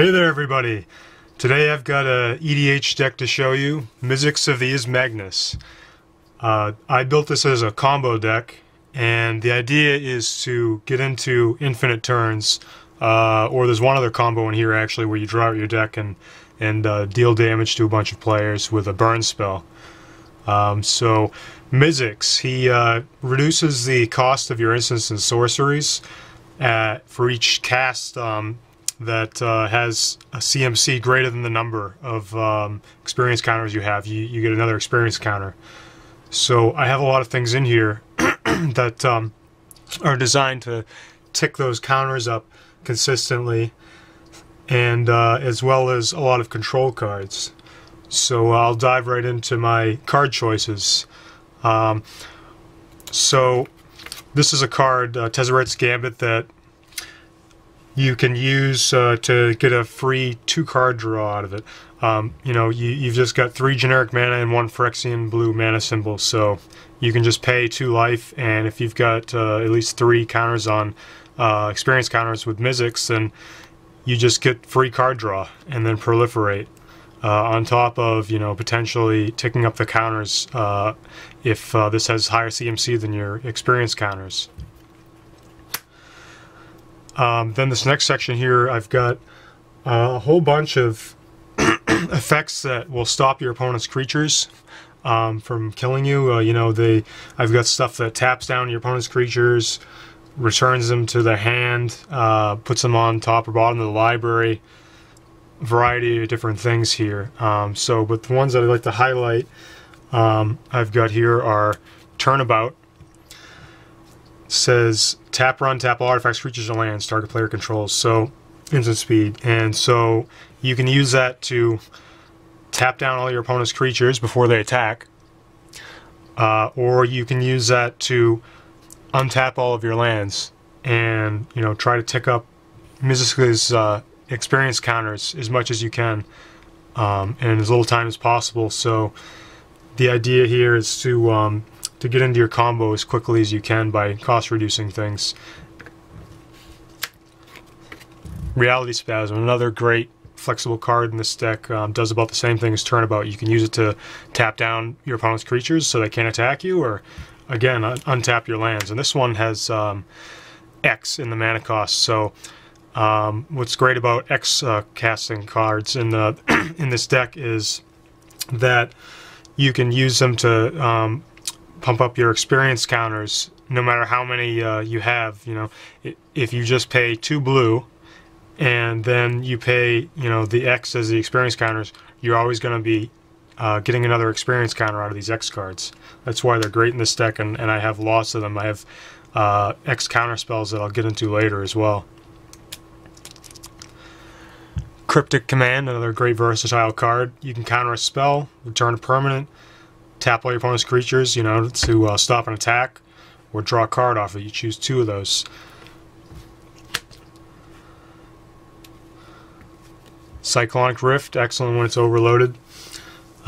Hey there everybody! Today I've got a EDH deck to show you, Mizzix of the Izmagnus. I built this as a combo deck, and the idea is to get into infinite turns, or there's one other combo in here actually where you draw out your deck and deal damage to a bunch of players with a burn spell. So Mizzix, he reduces the cost of your instants and sorceries for each cast that has a CMC greater than the number of experience counters you have. You get another experience counter. So I have a lot of things in here that are designed to tick those counters up consistently, and as well as a lot of control cards. So I'll dive right into my card choices. So this is a card, Tezzeret's Gambit, that you can use to get a free 2-card draw out of it. You've just got 3 generic mana and 1 Phyrexian blue mana symbol, so you can just pay 2 life, and if you've got at least 3 counters on experience counters with Mizzix, then you just get free card draw and then proliferate. On top of, potentially ticking up the counters if this has higher CMC than your experience counters. Then this next section here, I've got a whole bunch of effects that will stop your opponent's creatures from killing you. I've got stuff that taps down your opponent's creatures, returns them to their hand, puts them on top or bottom of the library. Variety of different things here. But the ones that I'd like to highlight I've got here are Turnabout. Says tap, run, tap all artifacts, creatures, and lands target player controls, so instant speed. And so you can use that to tap down all your opponent's creatures before they attack, or you can use that to untap all of your lands and try to tick up Mizzix's experience counters as much as you can in as little time as possible. So the idea here is to get into your combo as quickly as you can by cost reducing things. Reality Spasm, another great flexible card in this deck, does about the same thing as Turnabout. You can use it to tap down your opponent's creatures so they can't attack you, or again untap your lands. And this one has X in the mana cost. So what's great about X casting cards in this deck is that you can use them to pump up your experience counters no matter how many you have. If you just pay 2 blue and then you pay the X as the experience counters, you're always going to be getting another experience counter out of these X cards. That's why they're great in this deck, and I have lots of them. I have X counter spells that I'll get into later as well. Cryptic Command, another great versatile card. You can counter a spell, return a permanent, tap all your opponent's creatures, to stop an attack, or draw a card off it. You choose 2 of those. Cyclonic Rift, excellent when it's overloaded.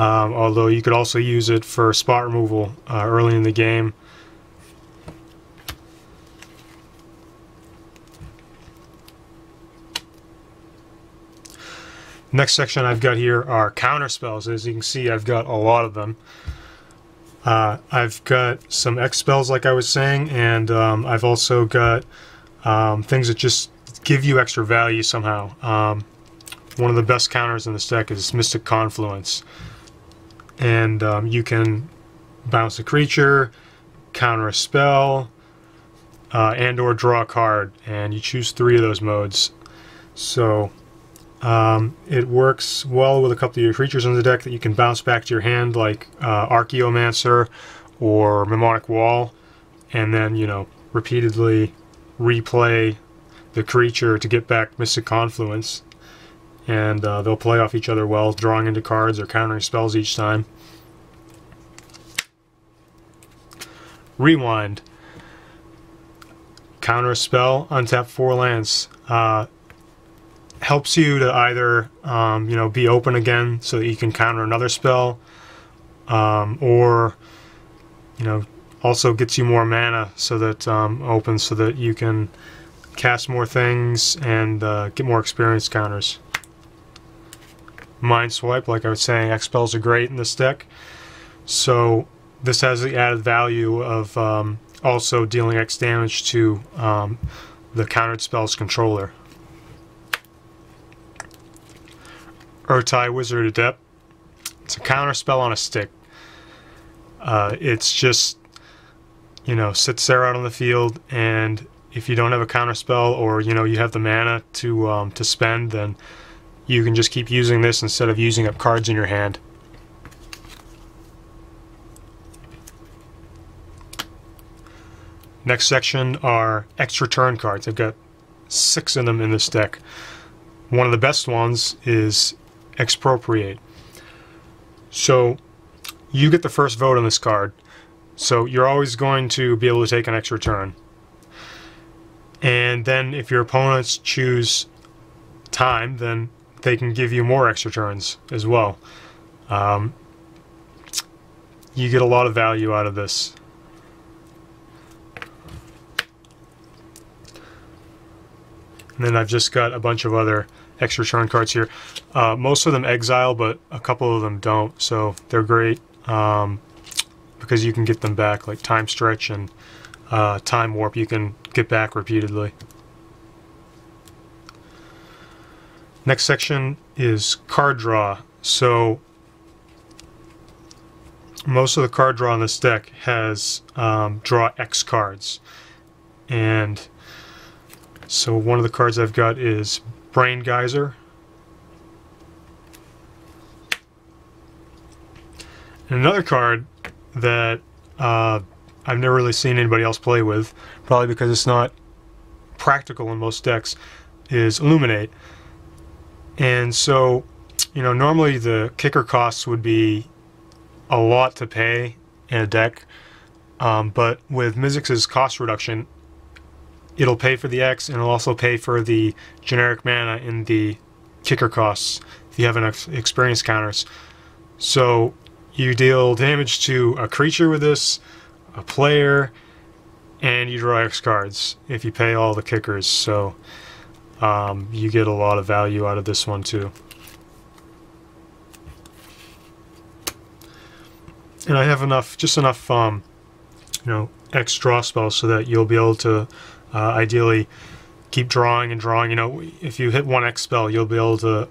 Although you could also use it for spot removal early in the game. Next section I've got here are counter spells. As you can see, I've got a lot of them. I've got some X spells, like I was saying, and I've also got things that just give you extra value somehow. One of the best counters in this deck is Mystic Confluence. And you can bounce a creature, counter a spell, and or draw a card, and you choose 3 of those modes. So it works well with a couple of your creatures in the deck that you can bounce back to your hand, like Archaeomancer or Mnemonic Wall, and then repeatedly replay the creature to get back Mystic Confluence, and they'll play off each other well, drawing into cards or countering spells each time. Rewind. Counter a spell, untap 4 lands. Helps you to either be open again so that you can counter another spell, or also gets you more mana so that opens so that you can cast more things and get more experience counters. Mind Swipe. Like I was saying, Expels are great in this deck. So this has the added value of also dealing X damage to the countered spell's controller. Urtai Wizard Adept. It's a counter spell on a stick. It's just, you know, sits there out on the field, and if you don't have a counter spell, or you know you have the mana to spend, then you can just keep using this instead of using up cards in your hand. Next section are extra turn cards. I've got 6 of them in this deck. One of the best ones is Expropriate. So you get the first vote on this card, so you're always going to be able to take an extra turn. And then if your opponents choose time, then they can give you more extra turns as well. You get a lot of value out of this. And then I've just got a bunch of other extra turn cards here. Most of them exile, but a couple of them don't, so they're great because you can get them back, like Time Stretch and Time Warp you can get back repeatedly. Next section is card draw. So most of the card draw on this deck has draw X cards, and so one of the cards I've got is Brain Geyser. And another card that I've never really seen anybody else play with, probably because it's not practical in most decks, is Illuminate. And so, you know, normally the kicker costs would be a lot to pay in a deck, but with Mizzix's cost reduction, it'll pay for the X, and it'll also pay for the generic mana in the kicker costs if you have enough experience counters. So you deal damage to a creature with this, a player, and you draw X cards if you pay all the kickers. So you get a lot of value out of this one too. And I have enough, just enough, you know, X draw spells so that you'll be able to ideally keep drawing and drawing. You know, if you hit one X spell, you'll be able to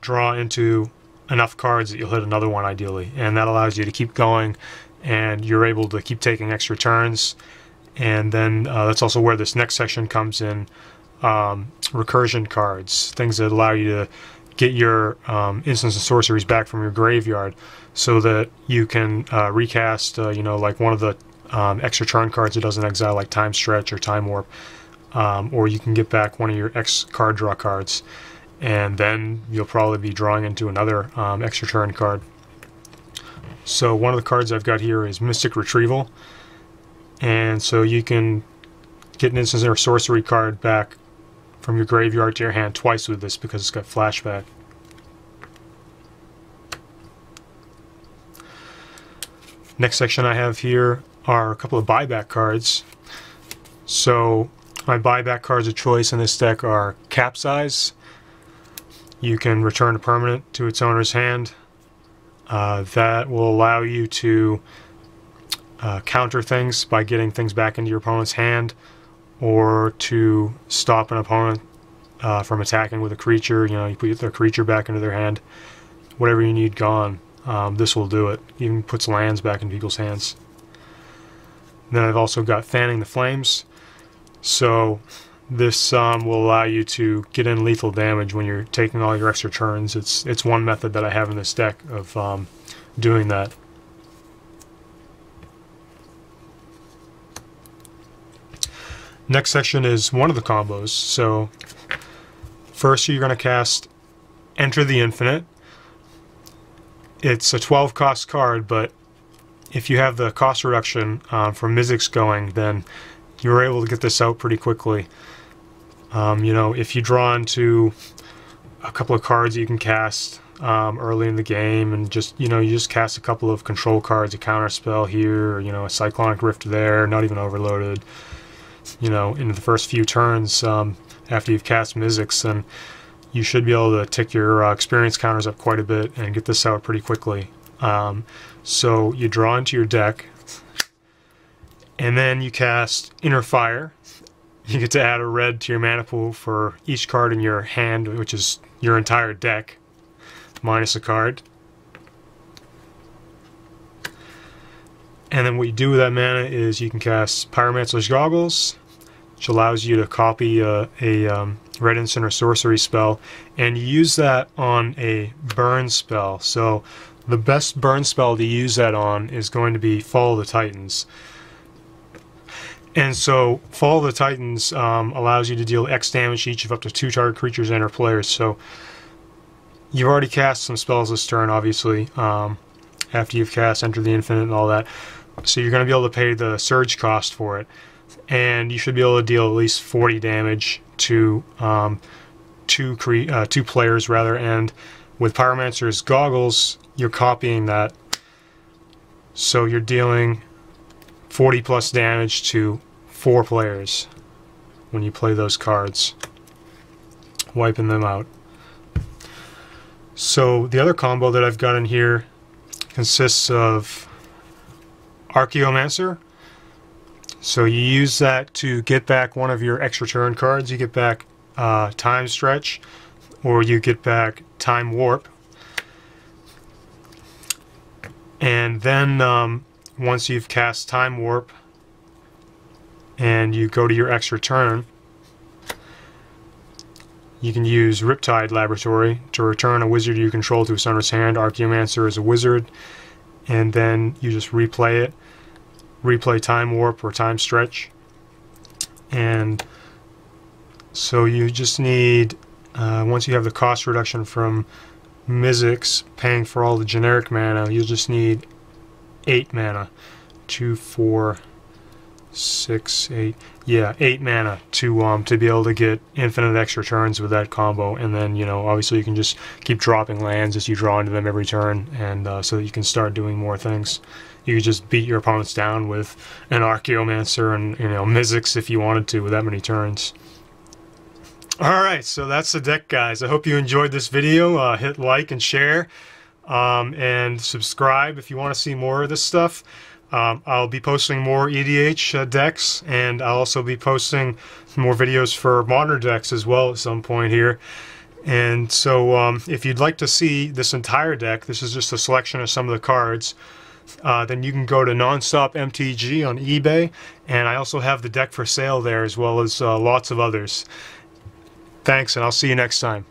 draw into enough cards that you'll hit another one ideally, and that allows you to keep going, and you're able to keep taking extra turns. And then that's also where this next section comes in. Recursion cards, things that allow you to get your instants and sorceries back from your graveyard, so that you can recast, you know, like one of the extra turn cards that doesn't exile, like Time Stretch or Time Warp, or you can get back one of your X card draw cards, and then you'll probably be drawing into another extra turn card. So one of the cards I've got here is Mystic Retrieval, and so you can get an instant or sorcery card back from your graveyard to your hand twice with this because it's got flashback. Next section I have here are a couple of buyback cards. So my buyback cards of choice in this deck are Capsize. You can return a permanent to its owner's hand. That will allow you to counter things by getting things back into your opponent's hand, or to stop an opponent from attacking with a creature. You know, you put their creature back into their hand. Whatever you need gone, this will do it. Even puts lands back in people's hands. Then I've also got Fanning the Flames. So this will allow you to get in lethal damage when you're taking all your extra turns. It's one method that I have in this deck of doing that. Next section is one of the combos. So first you're going to cast Enter the Infinite. It's a 12 cost card, but if you have the cost reduction from Mizzix going, then you're able to get this out pretty quickly. You know, if you draw into a couple of cards you can cast early in the game, and just, you know, you just cast a couple of control cards, a counter spell here, or, you know, a Cyclonic Rift there, not even overloaded, you know, in the first few turns after you've cast Mizzix, and you should be able to tick your experience counters up quite a bit and get this out pretty quickly. So you draw into your deck, and then you cast Inner Fire. You get to add a red to your mana pool for each card in your hand, which is your entire deck, minus a card. And then what you do with that mana is you can cast Pyromancer's Goggles, which allows you to copy a red instant or sorcery spell, and you use that on a burn spell. So the best burn spell to use that on is going to be Fall of the Titans. And so Fall of the Titans allows you to deal X damage to each of up to 2 target creatures and/or players. So you've already cast some spells this turn, obviously, after you've cast Enter the Infinite and all that. So you're going to be able to pay the surge cost for it. And you should be able to deal at least 40 damage to two players, rather. And with Pyromancer's Goggles, you're copying that. So you're dealing 40 plus damage to 4 players when you play those cards, wiping them out. So the other combo that I've got in here consists of Archaeomancer. So you use that to get back one of your extra turn cards. You get back Time Stretch, or you get back Time Warp. And then once you've cast Time Warp and you go to your extra turn, you can use Riptide Laboratory to return a wizard you control to its owner's hand. Archaeomancer is a wizard, and then you just replay it. Replay Time Warp or Time Stretch. And so you just need, once you have the cost reduction from Mizzix paying for all the generic mana, you'll just need 8 mana. 2, 4, 6, 8. Yeah, 8 mana to be able to get infinite extra turns with that combo. And then, you know, obviously you can just keep dropping lands as you draw into them every turn, and so that you can start doing more things. You could just beat your opponents down with an Archaeomancer and, you know, Mizzix if you wanted to with that many turns. Alright, so that's the deck, guys. I hope you enjoyed this video. Hit like and share, and subscribe if you want to see more of this stuff. I'll be posting more EDH decks, and I'll also be posting more videos for modern decks as well at some point here. And so if you'd like to see this entire deck, this is just a selection of some of the cards, then you can go to Nonstop MTG on eBay, and I also have the deck for sale there, as well as lots of others. Thanks, and I'll see you next time.